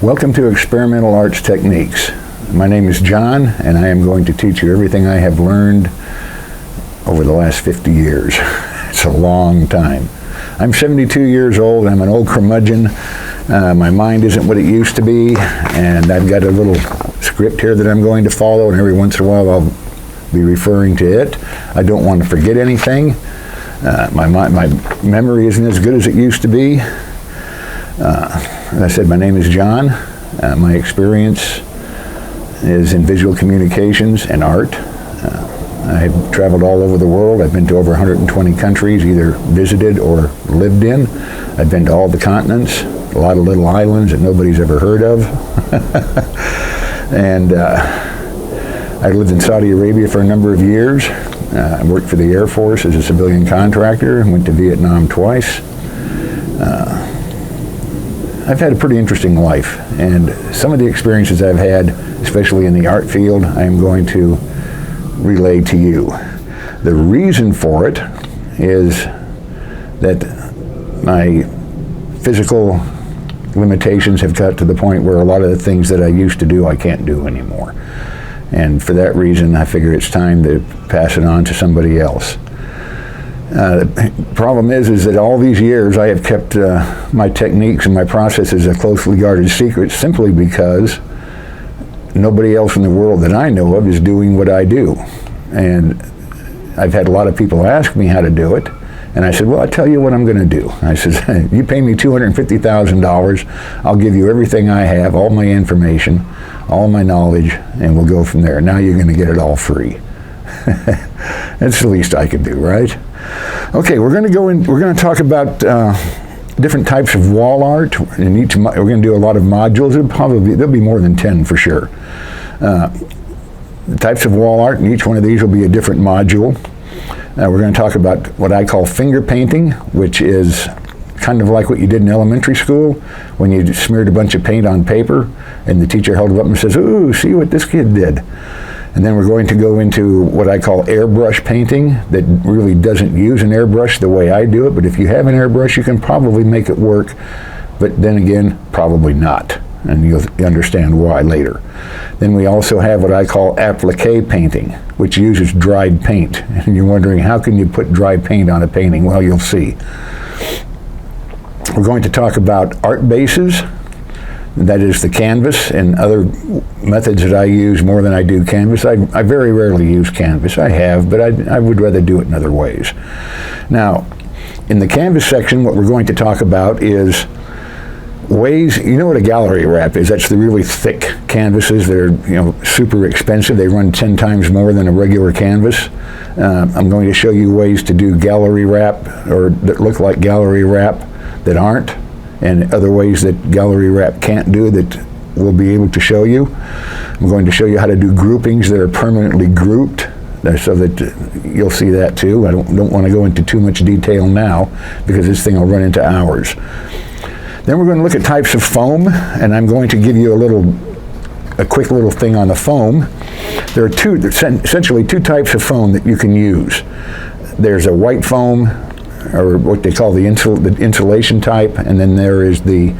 Welcome to Experimental Arts Techniques. My name is John, and I am going to teach you everything I have learned over the last 50 years. It's a long time. I'm 72 years old. I'm an old curmudgeon. My mind isn't what it used to be, and I've got a little script here that I'm going to follow, and every once in a while I'll be referring to it. I don't want to forget anything. My memory isn't as good as it used to be. As I said, my name is John. My experience is in visual communications and art. I've traveled all over the world. I've been to over 120 countries, either visited or lived in. I've been to all the continents, a lot of little islands that nobody's ever heard of. And I lived in Saudi Arabia for a number of years. I worked for the Air Force as a civilian contractor, went to Vietnam twice. I've had a pretty interesting life, and some of the experiences I've had, especially in the art field, I am going to relay to you. The reason for it is that my physical limitations have got to the point where a lot of the things that I used to do, I can't do anymore. And for that reason, I figure it's time to pass it on to somebody else. The problem is that all these years I have kept my techniques and my processes a closely guarded secret simply because nobody else in the world that I know of is doing what I do. And I've had a lot of people ask me how to do it, and I said, well, I'll tell you what I'm going to do. I said, you pay me $250,000, I'll give you everything I have, all my information, all my knowledge, and we'll go from there. Now you're going to get it all free. That's the least I can do, right? Okay, we're going to talk about different types of wall art. In each, we're going to do a lot of modules. There'll be more than 10 for sure. The types of wall art, and each one of these will be a different module. We're going to talk about what I call finger painting, which is kind of like what you did in elementary school when you smeared a bunch of paint on paper and the teacher held it up and says, ooh, see what this kid did. And then we're going to go into what I call airbrush painting that really doesn't use an airbrush the way I do it, but if you have an airbrush, you can probably make it work, but then again, probably not, and you'll understand why later. Then we also have what I call applique painting, which uses dried paint. And you're wondering, how can you put dry paint on a painting? Well, you'll see. We're going to talk about art bases. That is the canvas and other methods that I use more than I do canvas. I very rarely use canvas. I have, but I would rather do it in other ways. Now, in the canvas section, what we're going to talk about is ways, you know what a gallery wrap is? That's the really thick canvases that are super expensive. They run 10 times more than a regular canvas. I'm going to show you ways to do gallery wrap, or that look like gallery wrap that aren't, and other ways that gallery wrap can't do that we'll be able to show you. I'm going to show you how to do groupings that are permanently grouped, so that you'll see that too. I don't want to go into too much detail now because this thing will run into hours. Then we're going to look at types of foam, and I'm going to give you a quick little thing on the foam. There are essentially two types of foam that you can use. There's a white foam, or what they call the insulation type, and then there is the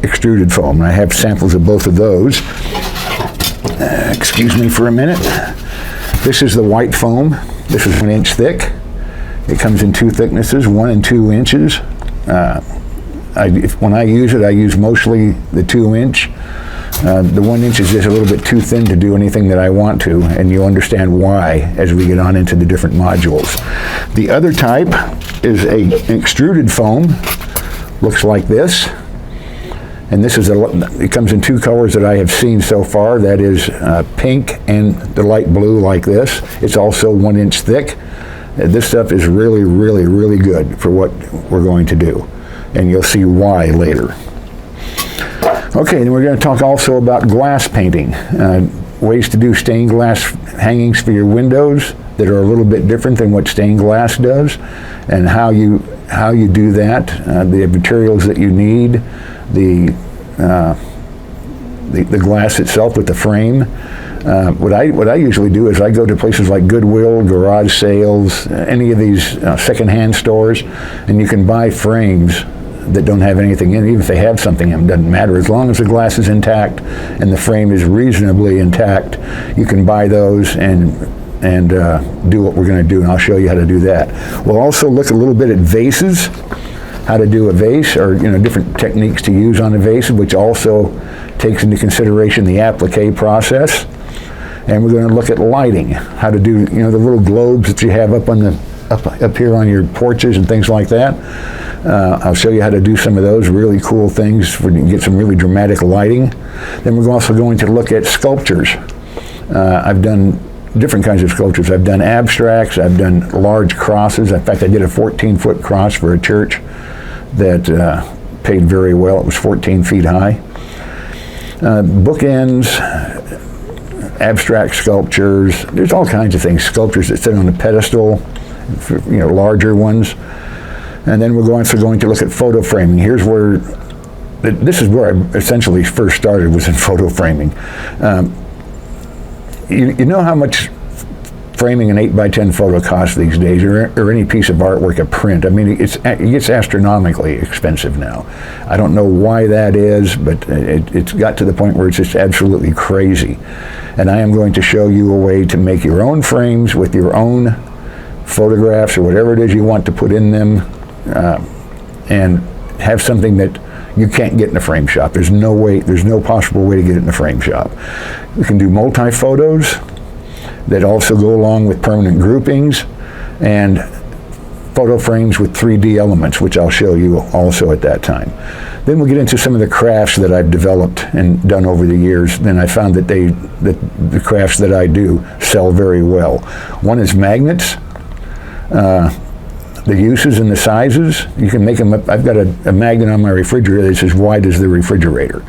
extruded foam. And I have samples of both of those. Excuse me for a minute. This is the white foam. This is 1 inch thick. It comes in two thicknesses, 1 and 2 inches. When I use it, I use mostly the 2 inch. The 1 inch is just a little bit too thin to do anything that I want to, and you'll understand why as we get on into the different modules. The other type is an extruded foam. Looks like this. And this is it comes in two colors that I have seen so far. That is pink and the light blue like this. It's also 1 inch thick. This stuff is really, really, really good for what we're going to do. And you'll see why later. Okay, then we're going to talk also about glass painting. Ways to do stained glass hangings for your windows that are a little bit different than what stained glass does, and how you do that, the materials that you need, the glass itself with the frame. What I usually do is I go to places like Goodwill, garage sales, any of these secondhand stores, and you can buy frames that don't have anything in it. Even if they have something in them, doesn't matter. As long as the glass is intact and the frame is reasonably intact, you can buy those and do what we're going to do, and I'll show you how to do that. We'll also look a little bit at vases, how to do a vase, or different techniques to use on a vase, which also takes into consideration the applique process. And we're going to look at lighting, how to do the little globes that you have up here on your porches and things like that. I'll show you how to do some of those really cool things where you can get some really dramatic lighting. Then we're also going to look at sculptures. I've done different kinds of sculptures. I've done abstracts, I've done large crosses. In fact, I did a 14-foot cross for a church that paid very well. It was 14 feet high. Bookends, abstract sculptures, there's all kinds of things. Sculptures that sit on a pedestal, larger ones. And then we're also going to look at photo framing. This is where I essentially first started, was in photo framing. You know how much framing an 8x10 photo costs these days, or any piece of artwork, a print. I mean, it gets astronomically expensive now. I don't know why that is, but it's got to the point where it's just absolutely crazy. And I am going to show you a way to make your own frames with your own photographs or whatever it is you want to put in them, and have something that you can't get in a frame shop. There's no possible way to get it in a frame shop. You can do multi-photos that also go along with permanent groupings, and photo frames with 3D elements, which I'll show you also at that time. Then we'll get into some of the crafts that I've developed and done over the years. Then I found that the crafts that I do sell very well. One is magnets. The uses and the sizes, you can make them up. I've got a magnet on my refrigerator that's as wide as the refrigerator,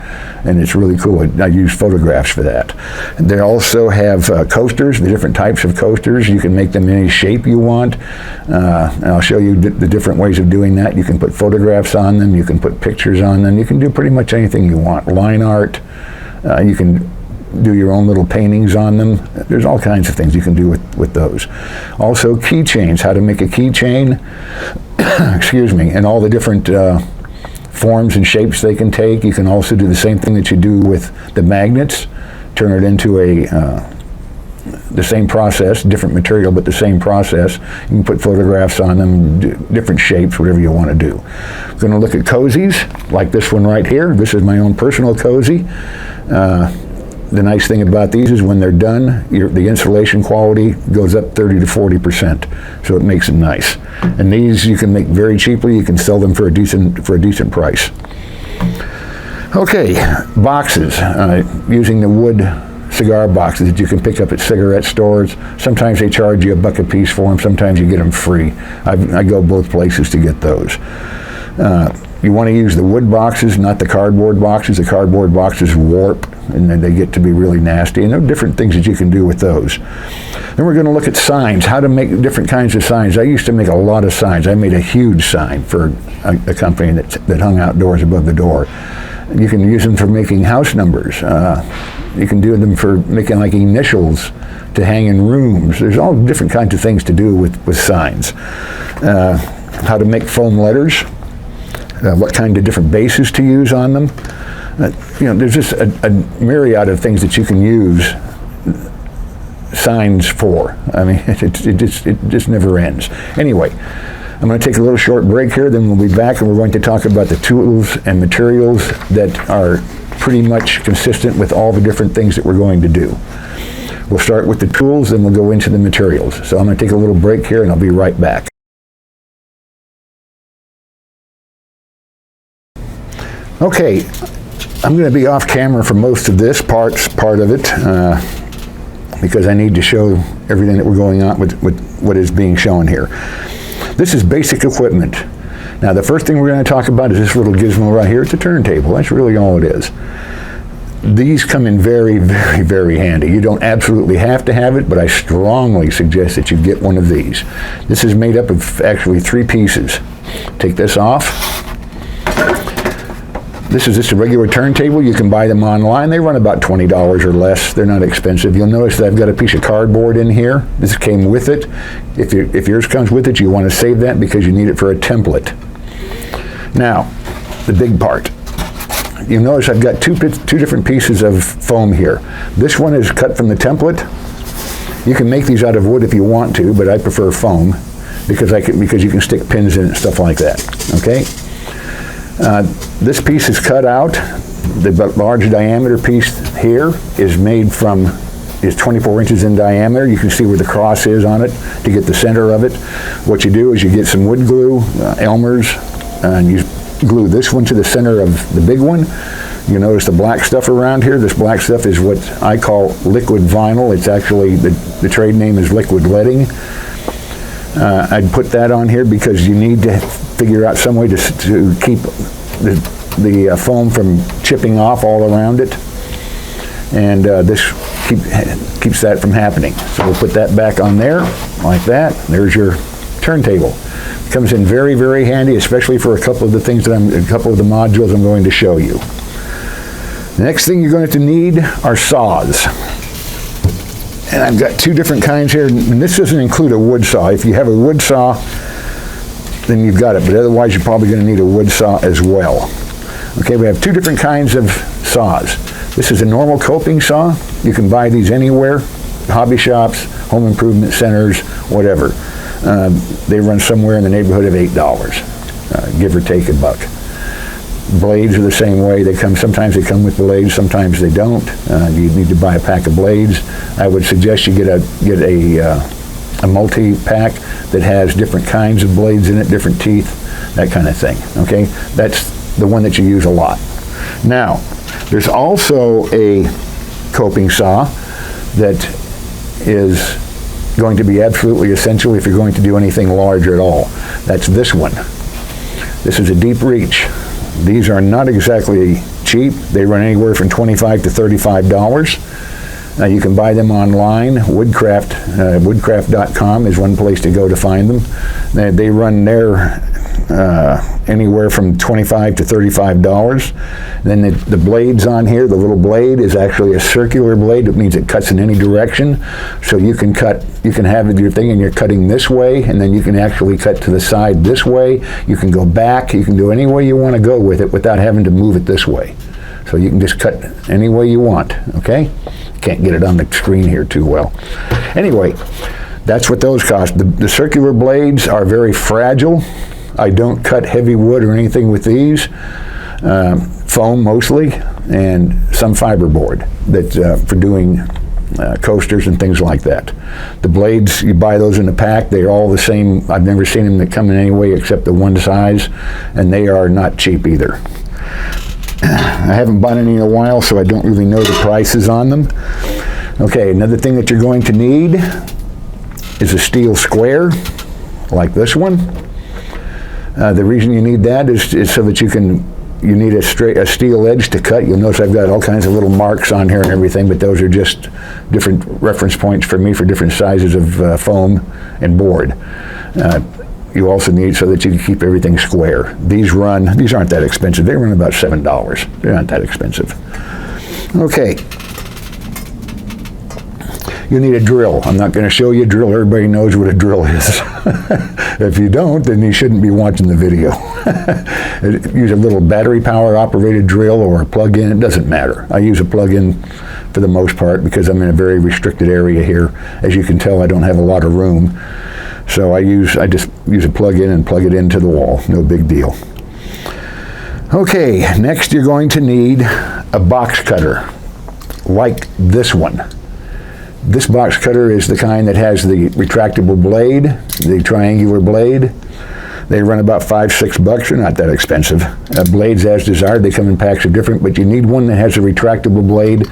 and it's really cool. I use photographs for that. They also have coasters, the different types of coasters. You can make them any shape you want, and I'll show you the different ways of doing that. You can put photographs on them, you can put pictures on them, you can do pretty much anything you want. Line art, you can do your own little paintings on them. There's all kinds of things you can do with those. Also, keychains, how to make a keychain, excuse me, and all the different forms and shapes they can take. You can also do the same thing that you do with the magnets, turn it into the same process, different material, but the same process. You can put photographs on them, different shapes, whatever you want to do. We're going to look at cozies, like this one right here. This is my own personal cozy. The nice thing about these is when they're done, the insulation quality goes up 30 to 40%, so it makes them nice. And these you can make very cheaply. You can sell them for a decent price. Okay, boxes, using the wood cigar boxes that you can pick up at cigarette stores. Sometimes they charge you $1 a piece for them. Sometimes you get them free. I go both places to get those. You want to use the wood boxes, not the cardboard boxes. The cardboard boxes warp, and then they get to be really nasty. And there are different things that you can do with those. Then we're going to look at signs, how to make different kinds of signs. I used to make a lot of signs. I made a huge sign for a company that hung outdoors above the door. You can use them for making house numbers. You can do them for making like initials to hang in rooms. There's all different kinds of things to do with signs. How to make foam letters. What kind of different bases to use on them. There's just a myriad of things that you can use signs for. I mean, it just never ends. Anyway, I'm going to take a little short break here, then we'll be back and we're going to talk about the tools and materials that are pretty much consistent with all the different things that we're going to do. We'll start with the tools, then we'll go into the materials. So I'm going to take a little break here and I'll be right back. Okay, I'm going to be off camera for most of this part of it, because I need to show everything that we're going on with what is being shown here. This is basic equipment. Now the first thing we're going to talk about is this little gizmo right here. It's a turntable. That's really all it is. These come in very, very, very handy. You don't absolutely have to have it, but I strongly suggest that you get one of these. This is made up of actually 3 pieces. Take this off. This is just a regular turntable. You can buy them online. They run about $20 or less. They're not expensive. You'll notice that I've got a piece of cardboard in here. This came with it. If yours comes with it, you want to save that because you need it for a template. Now, the big part. You'll notice I've got two different pieces of foam here. This one is cut from the template. You can make these out of wood if you want to, but I prefer foam because you can stick pins in it and stuff like that. Okay. This piece is cut out. The large diameter piece here is 24 inches in diameter. You can see where the cross is on it to get the center of it. What you do is you get some wood glue, Elmer's, and you glue this one to the center of the big one. You notice the black stuff around here. This black stuff is what I call liquid vinyl. It's actually, the trade name is liquid leading. I'd put that on here because you need to figure out some way to keep the foam from chipping off all around it. And this keeps that from happening. So we'll put that back on there, like that. There's your turntable. Comes in very, very handy, especially for a couple of the modules I'm going to show you. The next thing you're going to need are saws. And I've got two different kinds here, and this doesn't include a wood saw. If you have a wood saw, then you've got it, but otherwise you're probably going to need a wood saw as well. Okay, we have two different kinds of saws. This is a normal coping saw. You can buy these anywhere, hobby shops, home improvement centers, whatever. They run somewhere in the neighborhood of $8, give or take $1. Blades are the same way. Sometimes they come with blades, sometimes they don't. You need to buy a pack of blades. I would suggest you get a multi-pack that has different kinds of blades in it, different teeth, that kind of thing. Okay, that's the one that you use a lot. Now, there's also a coping saw that is going to be absolutely essential if you're going to do anything large at all. That's this one. This is a deep reach. These are not exactly cheap. They run anywhere from $25 to $35. Now you can buy them online. Woodcraft.com is one place to go to find them. They run there anywhere from $25 to $35. Then the blades on here, the little blade is actually a circular blade. It means it cuts in any direction. So you can have your thing and you're cutting this way, and then you can actually cut to the side this way. You can go back. You can do any way you want to go with it without having to move it this way. So you can just cut any way you want, okay? Can't get it on the screen here too well. Anyway, that's what those cost. The circular blades are very fragile. I don't cut heavy wood or anything with these. Foam mostly, and some fiberboard for doing coasters and things like that. The blades, you buy those in a pack. They're all the same. I've never seen them that come in any way except the one size, and they are not cheap either. I haven't bought any in a while, so I don't really know the prices on them. Okay, another thing that you're going to need is a steel square, like this one. The reason you need that is so that you need a steel edge to cut. You'll notice I've got all kinds of little marks on here and everything, but those are just different reference points for me for different sizes of foam and board. You also need so that you can keep everything square. These aren't that expensive. They run about $7. They're not that expensive. Okay. You need a drill. I'm not going to show you a drill. Everybody knows what a drill is. If you don't, then you shouldn't be watching the video. Use a little battery power operated drill or a plug-in. It doesn't matter. I use a plug-in for the most part because I'm in a very restricted area here. As you can tell, I don't have a lot of room. So I just use a plug-in and plug it into the wall. No big deal. Okay, next you're going to need a box cutter like this one. This box cutter is the kind that has the retractable blade, the triangular blade. They run about $5-6. They're not that expensive. Blades as desired, they come in packs of different, but you need one that has a retractable blade.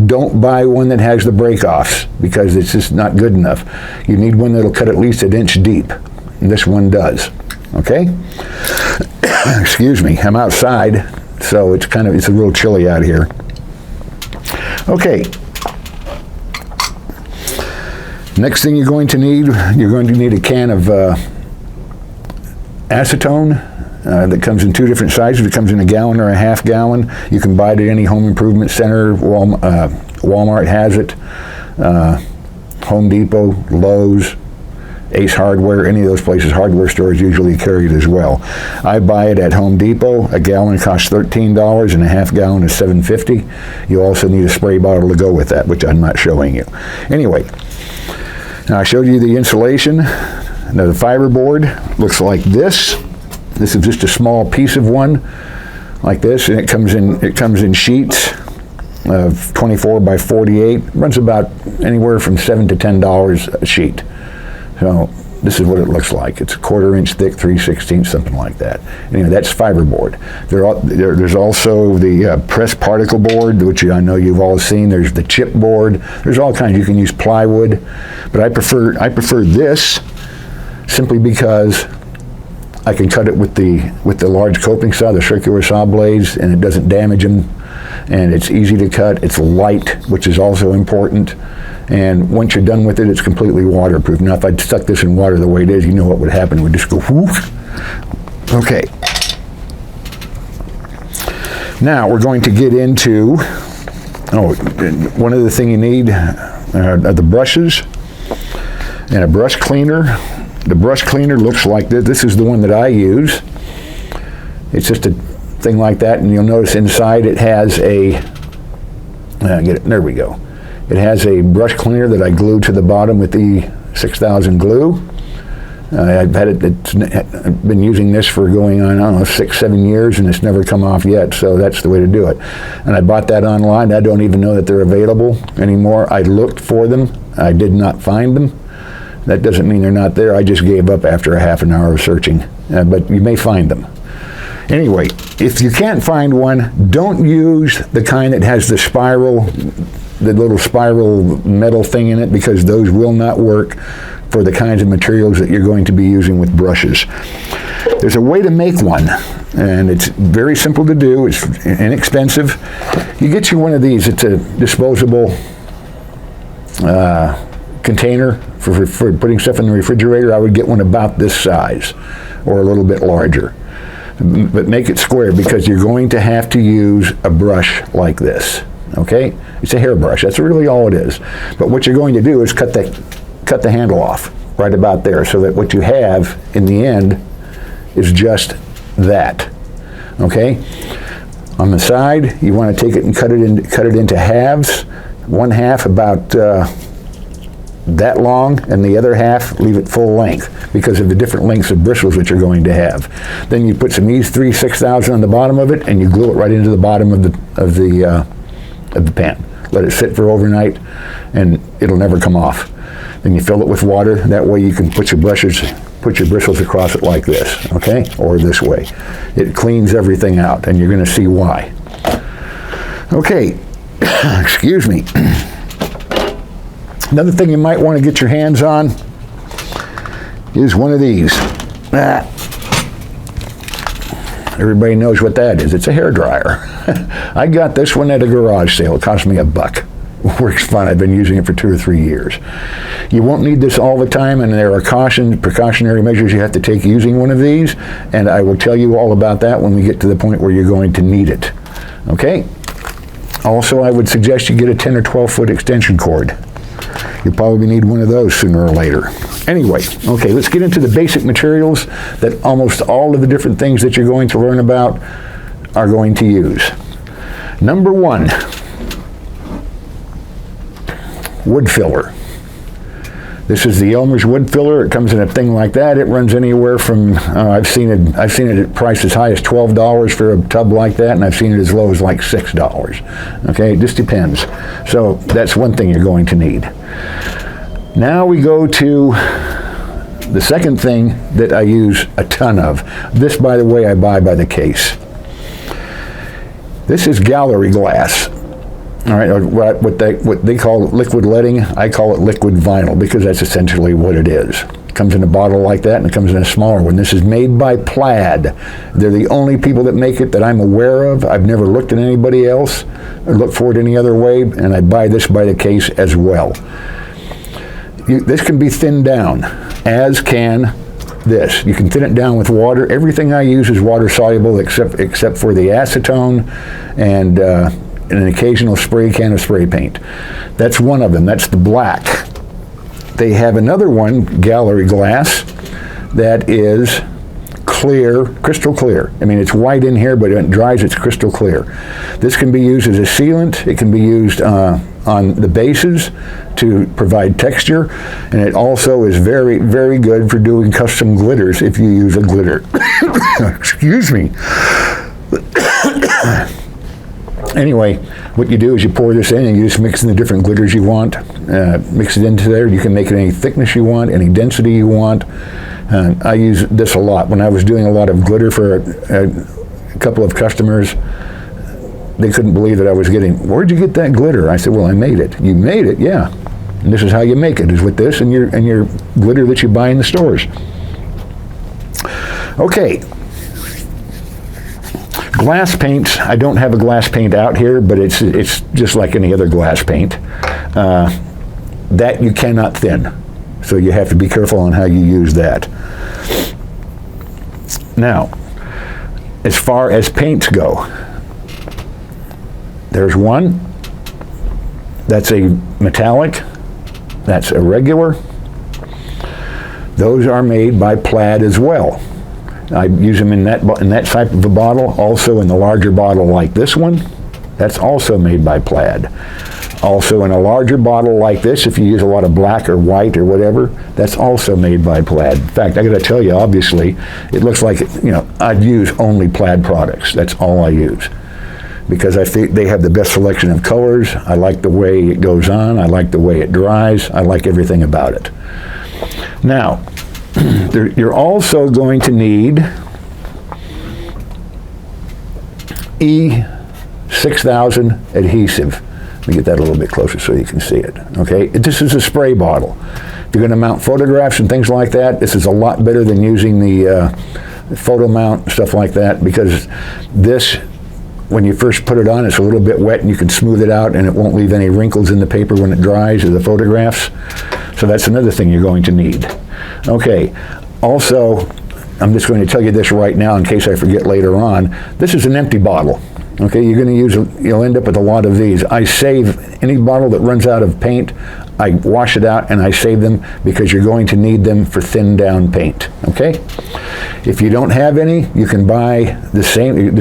Don't buy one that has the break-offs because it's just not good enough. You need one that'll cut at least 1 inch deep, and this one does, okay? Excuse me, I'm outside, so it's a little chilly out here. Okay. Next thing you're going to need a can of acetone that comes in 2 different sizes. It comes in a gallon or a half gallon. You can buy it at any home improvement center. Walmart has it. Home Depot, Lowe's, Ace Hardware, any of those places, hardware stores usually carry it as well. I buy it at Home Depot. A gallon costs $13 and a half gallon is $7.50. You also need a spray bottle to go with that, which I'm not showing you. Anyway, now I showed you the insulation. Now the fiberboard looks like this. This is just a small piece of one like this, and it comes in sheets of 24 by 48. Runs about anywhere from $7 to $10 a sheet. So this is what it looks like. It's a 1/4 inch thick, 3/16, something like that. Anyway, that's fiberboard. There's also the pressed particle board, which I know you've all seen. There's the chipboard. There's all kinds. You can use plywood, but I prefer this simply because I can cut it with the large coping saw, the circular saw blades, and it doesn't damage them. And it's easy to cut. It's light, which is also important. And once you're done with it, it's completely waterproof. Now, if I'd stuck this in water the way it is, you know what would happen. It would just go whoop. Okay. Now we're going to get into one other thing you need are the brushes and a brush cleaner. The brush cleaner looks like this. This is the one that I use. It's just a thing like that, and you'll notice inside it has a there we go. It has a brush cleaner that I glued to the bottom with the 6000 glue. I've been using this for going on, I don't know, 6-7 years, and it's never come off yet, so that's the way to do it. And I bought that online. I don't even know that they're available anymore. I looked for them. I did not find them. That doesn't mean they're not there. I just gave up after a half an hour of searching, but you may find them. Anyway, if you can't find one, don't use the kind that has the little spiral metal thing in it, because those will not work for the kinds of materials that you're going to be using with brushes. There's a way to make one, and it's very simple to do. It's inexpensive. You get you one of these. It's a disposable container for putting stuff in the refrigerator. I would get one about this size or a little bit larger. But make it square, because you're going to have to use a brush like this. Okay? It's a hairbrush. That's really all it is. But what you're going to do is cut the handle off right about there, so that what you have in the end is just that. Okay? On the side, you want to take it and cut it into halves. One half about that long, and the other half leave it full length, because of the different lengths of bristles that you're going to have. Then you put some these 3/6000 on the bottom of it, and you glue it right into the bottom of the pan. Let it sit for overnight, and it'll never come off. Then you fill it with water. That way you can put your bristles across it like this, okay, or this way. It cleans everything out, and you're going to see why. Okay, excuse me. Another thing you might want to get your hands on is one of these. Everybody knows what that is. It's a hairdryer. I got this one at a garage sale. It cost me $1. Works fine. I've been using it for 2 or 3 years. You won't need this all the time, and there are precautionary measures you have to take using one of these, and I will tell you all about that when we get to the point where you're going to need it. Okay? Also, I would suggest you get a 10 or 12 foot extension cord. You'll probably need one of those sooner or later. Anyway, okay, let's get into the basic materials that almost all of the different things that you're going to learn about are going to use. Number 1, wood filler. This is the Elmer's wood filler. It comes in a thing like that. It runs anywhere from, I've seen it at price as high as $12 for a tub like that, and I've seen it as low as like $6. Okay, it just depends. So that's one thing you're going to need. Now we go to the second thing that I use a ton of. This, by the way, I buy by the case. This is gallery glass. All right, what they call liquid leading, I call it liquid vinyl, because that's essentially what it is. It comes in a bottle like that, and it comes in a smaller one. This is made by Plaid. They're the only people that make it that I'm aware of. I've never looked at anybody else or looked for it any other way, and I buy this by the case as well. This can be thinned down, as can this. You can thin it down with water. Everything I use is water soluble except for the acetone and an occasional spray can of spray paint. That's one of them. That's the black. they have another one, gallery glass, that is clear, crystal clear. I mean, it's white in here, but when it dries, it's crystal clear. This can be used as a sealant. It can be used on the bases to provide texture, and it also is very, very good for doing custom glitters if you use a glitter. Excuse me. Anyway, what you do is you pour this in and you just mix in the different glitters you want. Mix it into there. You can make it any thickness you want, any density you want. I use this a lot. When I was doing a lot of glitter for a couple of customers, they couldn't believe that I was getting, where'd you get that glitter? I said, well, I made it. You made it? Yeah. And this is how you make it, is with this and your glitter that you buy in the stores. Okay. Glass paints, I don't have a glass paint out here, but it's just like any other glass paint. That you cannot thin. So you have to be careful on how you use that. Now, as far as paints go, there's one that's a metallic, that's a regular. Those are made by Plaid as well. I use them in that type of a bottle, also in the larger bottle like this one. That's also made by Plaid. Also in a larger bottle like this, if you use a lot of black or white or whatever, that's also made by Plaid. In fact, I gotta tell you, obviously, it looks like, I'd use only Plaid products. That's all I use. Because I think they have the best selection of colors. I like the way it goes on. I like the way it dries. I like everything about it. Now, you're also going to need E6000 adhesive. Let me get that a little bit closer so you can see it. Okay, this is a spray bottle. If you're going to mount photographs and things like that, this is a lot better than using the photo mount, stuff like that, because this, when you first put it on, it's a little bit wet and you can smooth it out and it won't leave any wrinkles in the paper when it dries or the photographs. So that's another thing you're going to need. Okay, also, I'm just going to tell you this right now in case I forget later on. This is an empty bottle. Okay, you'll end up with a lot of these. I save any bottle that runs out of paint. I wash it out and I save them because you're going to need them for thin down paint. Okay, if you don't have any, you can buy this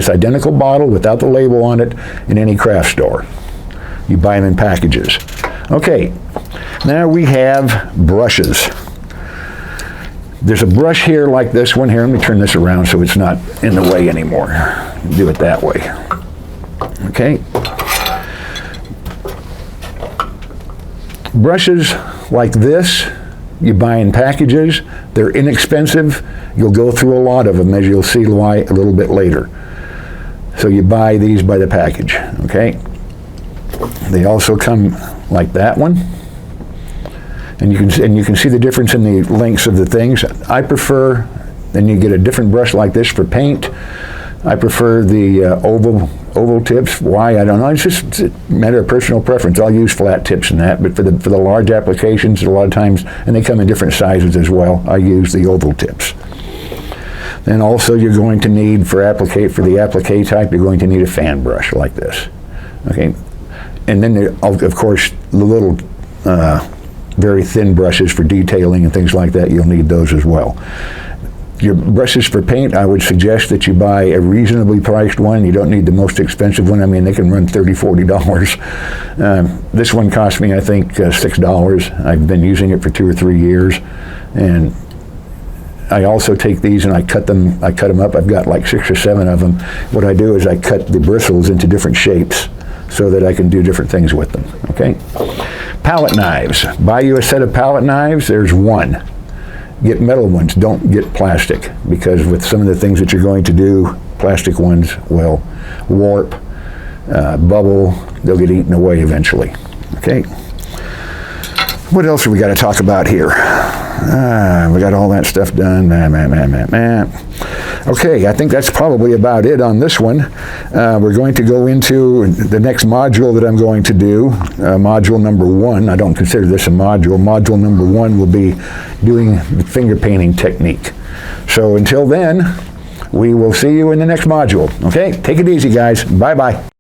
identical bottle without the label on it in any craft store. You buy them in packages. Okay, now we have brushes. There's a brush here like this one here. Let me turn this around so it's not in the way anymore. Do it that way. Okay. Brushes like this, you buy in packages. They're inexpensive. You'll go through a lot of them, as you'll see why a little bit later. So you buy these by the package, okay? They also come like that one. And you can see the difference in the lengths of the things. I prefer, then you get a different brush like this for paint. I prefer the oval tips. Why? I don't know. It's just a matter of personal preference. I'll use flat tips in that, but for the large applications, a lot of times, and they come in different sizes as well, I use the oval tips. Then also you're going to need, for the applique type, you're going to need a fan brush like this. Okay, and then there, of course, the little very thin brushes for detailing and things like that, you'll need those as well. Your brushes for paint, I would suggest that you buy a reasonably priced one. You don't need the most expensive one. I mean, they can run $30, $40. This one cost me, I think, $6. I've been using it for 2 or 3 years. And I also take these and I cut them up. I've got like 6 or 7 of them. What I do is I cut the bristles into different shapes so that I can do different things with them, okay? Palette knives. Buy you a set of palette knives, there's one. Get metal ones, don't get plastic, because with some of the things that you're going to do, plastic ones will warp, bubble, they'll get eaten away eventually, okay? What else have we got to talk about here? We got all that stuff done. Okay, I think that's probably about it on this one. We're going to go into the next module that I'm going to do, module number 1. I don't consider this a module. Module number 1 will be doing the finger painting technique. So until then, we will see you in the next module. Okay, take it easy, guys. Bye-bye.